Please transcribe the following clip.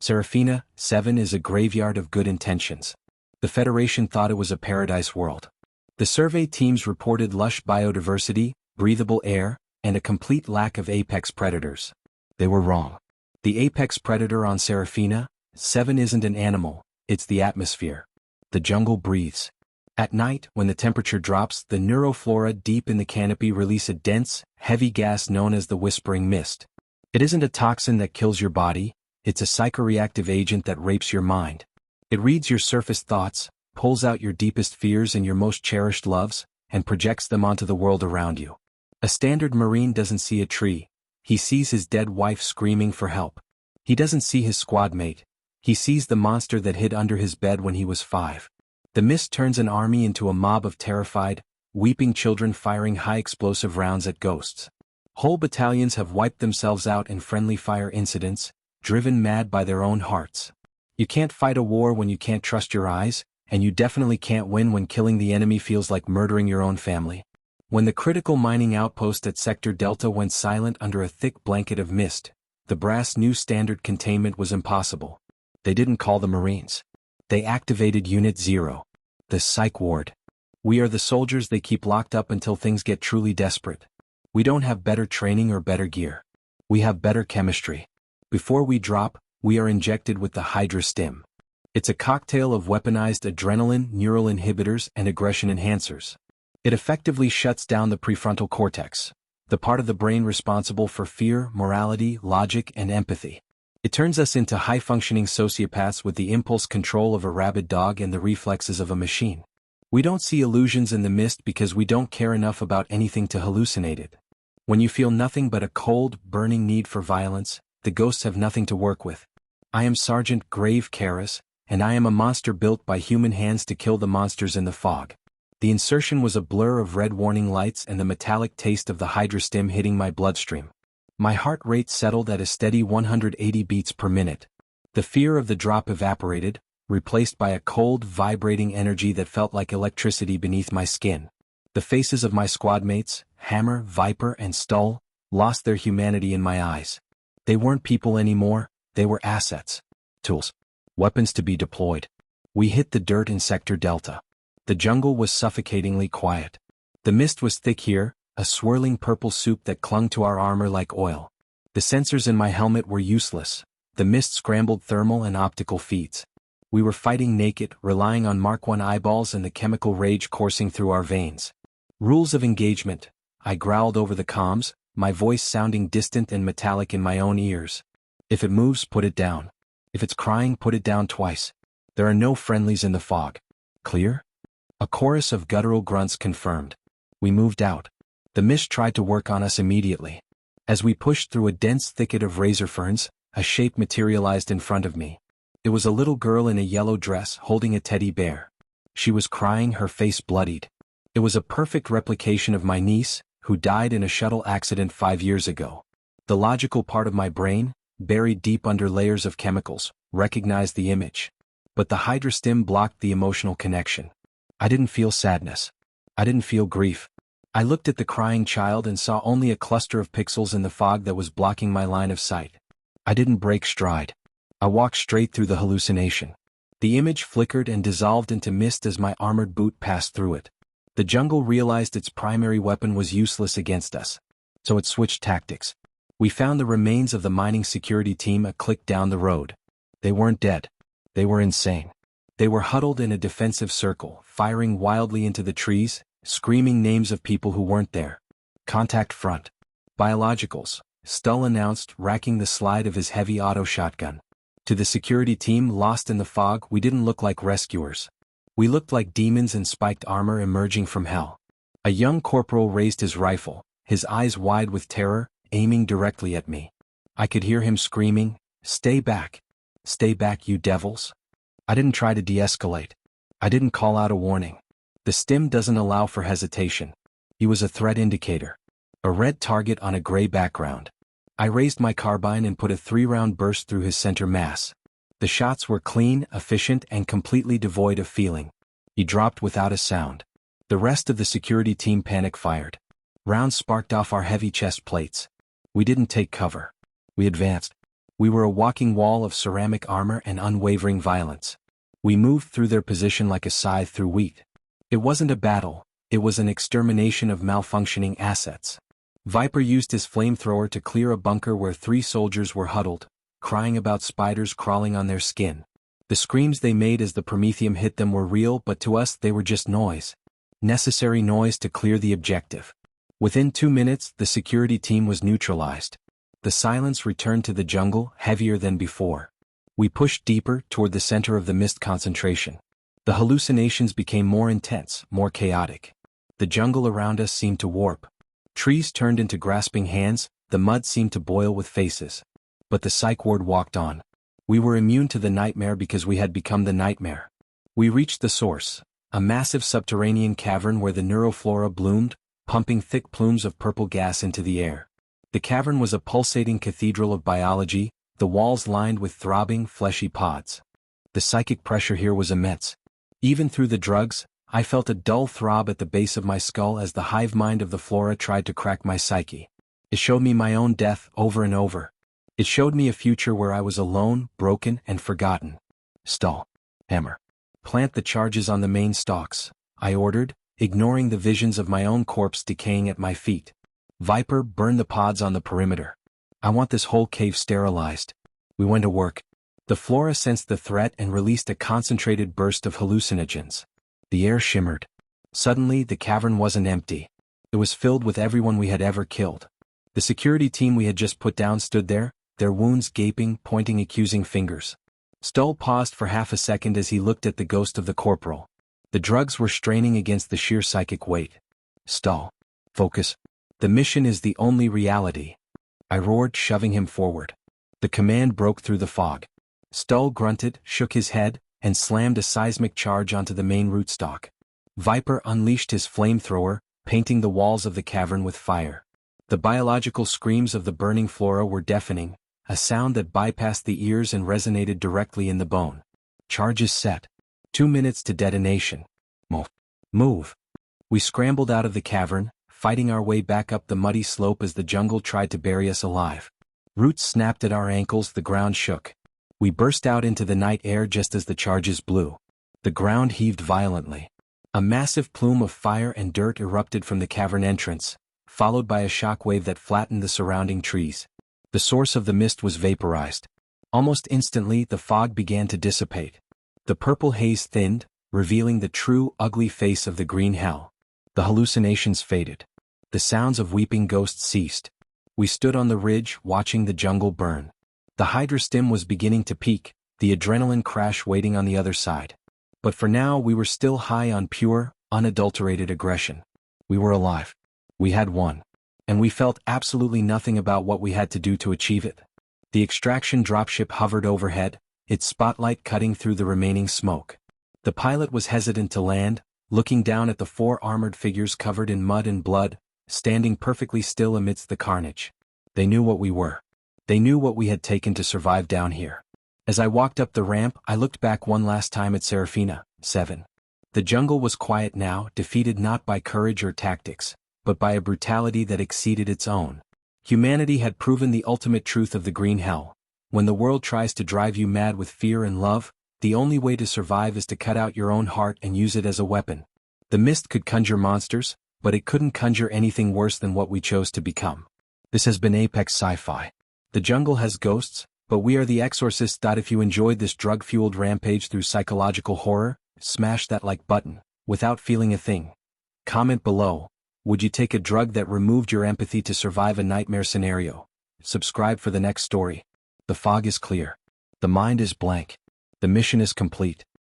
Seraphina-7 is a graveyard of good intentions. The Federation thought it was a paradise world. The survey teams reported lush biodiversity, breathable air, and a complete lack of apex predators. They were wrong. The apex predator on Seraphina-7 isn't an animal, it's the atmosphere. The jungle breathes. At night, when the temperature drops, the neuroflora deep in the canopy release a dense, heavy gas known as the Whispering Mist. It isn't a toxin that kills your body, it's a psychoreactive agent that rapes your mind. It reads your surface thoughts, pulls out your deepest fears and your most cherished loves, and projects them onto the world around you. A standard Marine doesn't see a tree, he sees his dead wife screaming for help. He doesn't see his squad mate, he sees the monster that hid under his bed when he was 5. The mist turns an army into a mob of terrified, weeping children firing high-explosive rounds at ghosts. Whole battalions have wiped themselves out in friendly fire incidents, driven mad by their own hearts. You can't fight a war when you can't trust your eyes, and you definitely can't win when killing the enemy feels like murdering your own family. When the critical mining outpost at Sector Delta went silent under a thick blanket of mist, the brass knew standard containment was impossible. They didn't call the Marines. They activated Unit 0. The Psych-Ward. We are the soldiers they keep locked up until things get truly desperate. We don't have better training or better gear. We have better chemistry. Before we drop, we are injected with the Hydra Stim. It's a cocktail of weaponized adrenaline, neural inhibitors, and aggression enhancers. It effectively shuts down the prefrontal cortex, the part of the brain responsible for fear, morality, logic, and empathy. It turns us into high-functioning sociopaths with the impulse control of a rabid dog and the reflexes of a machine. We don't see illusions in the mist because we don't care enough about anything to hallucinate it. When you feel nothing but a cold, burning need for violence, the ghosts have nothing to work with. I am Sergeant Grave Karras, and I am a monster built by human hands to kill the monsters in the fog. The insertion was a blur of red warning lights and the metallic taste of the Hydra Stim hitting my bloodstream. My heart rate settled at a steady 180 beats per minute. The fear of the drop evaporated, replaced by a cold, vibrating energy that felt like electricity beneath my skin. The faces of my squad mates, Hammer, Viper, and Stull, lost their humanity in my eyes. They weren't people anymore, they were assets. Tools. Weapons to be deployed. We hit the dirt in Sector Delta. The jungle was suffocatingly quiet. The mist was thick here, a swirling purple soup that clung to our armor like oil. The sensors in my helmet were useless. The mist scrambled thermal and optical feeds. We were fighting naked, relying on Mark I eyeballs and the chemical rage coursing through our veins. Rules of engagement. I growled over the comms, my voice sounding distant and metallic in my own ears. If it moves, put it down. If it's crying, put it down twice. There are no friendlies in the fog. Clear? A chorus of guttural grunts confirmed. We moved out. The mist tried to work on us immediately. As we pushed through a dense thicket of razor ferns, a shape materialized in front of me. It was a little girl in a yellow dress holding a teddy bear. She was crying, her face bloodied. It was a perfect replication of my niece, who died in a shuttle accident 5 years ago. The logical part of my brain, buried deep under layers of chemicals, recognized the image. But the Hydra Stim blocked the emotional connection. I didn't feel sadness. I didn't feel grief. I looked at the crying child and saw only a cluster of pixels in the fog that was blocking my line of sight. I didn't break stride. I walked straight through the hallucination. The image flickered and dissolved into mist as my armored boot passed through it. The jungle realized its primary weapon was useless against us. So it switched tactics. We found the remains of the mining security team a click down the road. They weren't dead. They were insane. They were huddled in a defensive circle, firing wildly into the trees, screaming names of people who weren't there. Contact front. Biologicals, Stull announced, racking the slide of his heavy auto shotgun. To the security team lost in the fog, we didn't look like rescuers. We looked like demons in spiked armor emerging from hell. A young corporal raised his rifle, his eyes wide with terror, aiming directly at me. I could hear him screaming, "Stay back! Stay back, you devils!" I didn't try to de-escalate. I didn't call out a warning. The stim doesn't allow for hesitation. He was a threat indicator. A red target on a gray background. I raised my carbine and put a 3-round burst through his center mass. The shots were clean, efficient, and completely devoid of feeling. He dropped without a sound. The rest of the security team panic-fired. Rounds sparked off our heavy chest plates. We didn't take cover. We advanced. We were a walking wall of ceramic armor and unwavering violence. We moved through their position like a scythe through wheat. It wasn't a battle, it was an extermination of malfunctioning assets. Viper used his flamethrower to clear a bunker where 3 soldiers were huddled, crying about spiders crawling on their skin. The screams they made as the promethium hit them were real, but to us they were just noise. Necessary noise to clear the objective. Within 2 minutes, the security team was neutralized. The silence returned to the jungle, heavier than before. We pushed deeper toward the center of the mist concentration. The hallucinations became more intense, more chaotic. The jungle around us seemed to warp. Trees turned into grasping hands, the mud seemed to boil with faces. But the Psych-Ward walked on. We were immune to the nightmare because we had become the nightmare. We reached the source, a massive subterranean cavern where the neuroflora bloomed, pumping thick plumes of purple gas into the air. The cavern was a pulsating cathedral of biology, the walls lined with throbbing, fleshy pods. The psychic pressure here was immense. Even through the drugs, I felt a dull throb at the base of my skull as the hive mind of the flora tried to crack my psyche. It showed me my own death over and over. It showed me a future where I was alone, broken, and forgotten. Stall. Hammer. Plant the charges on the main stalks, I ordered, ignoring the visions of my own corpse decaying at my feet. Viper, burn the pods on the perimeter. I want this whole cave sterilized. We went to work. The flora sensed the threat and released a concentrated burst of hallucinogens. The air shimmered. Suddenly, the cavern wasn't empty. It was filled with everyone we had ever killed. The security team we had just put down stood there, their wounds gaping, pointing accusing fingers. Stull paused for half a second as he looked at the ghost of the corporal. The drugs were straining against the sheer psychic weight. Stull. Focus. The mission is the only reality. I roared, shoving him forward. The command broke through the fog. Stull grunted, shook his head, and slammed a seismic charge onto the main rootstock. Viper unleashed his flamethrower, painting the walls of the cavern with fire. The biological screams of the burning flora were deafening, a sound that bypassed the ears and resonated directly in the bone. Charges set. 2 minutes to detonation. Move. We scrambled out of the cavern, fighting our way back up the muddy slope as the jungle tried to bury us alive. Roots snapped at our ankles, the ground shook. We burst out into the night air just as the charges blew. The ground heaved violently. A massive plume of fire and dirt erupted from the cavern entrance, followed by a shockwave that flattened the surrounding trees. The source of the mist was vaporized. Almost instantly, the fog began to dissipate. The purple haze thinned, revealing the true, ugly face of the green hell. The hallucinations faded. The sounds of weeping ghosts ceased. We stood on the ridge, watching the jungle burn. The hydrostim was beginning to peak, the adrenaline crash waiting on the other side. But for now, we were still high on pure, unadulterated aggression. We were alive. We had won. And we felt absolutely nothing about what we had to do to achieve it. The extraction dropship hovered overhead, its spotlight cutting through the remaining smoke. The pilot was hesitant to land, looking down at the 4 armored figures covered in mud and blood, standing perfectly still amidst the carnage. They knew what we were. They knew what we had taken to survive down here. As I walked up the ramp, I looked back one last time at Seraphina-7. The jungle was quiet now, defeated not by courage or tactics, but by a brutality that exceeded its own. Humanity had proven the ultimate truth of the green hell. When the world tries to drive you mad with fear and love, the only way to survive is to cut out your own heart and use it as a weapon. The mist could conjure monsters, but it couldn't conjure anything worse than what we chose to become. This has been Apex Sci-Fi. The jungle has ghosts, but we are the exorcists. If you enjoyed this drug-fueled rampage through psychological horror, smash that like button, without feeling a thing. Comment below. Would you take a drug that removed your empathy to survive a nightmare scenario? Subscribe for the next story. The fog is clear. The mind is blank. The mission is complete.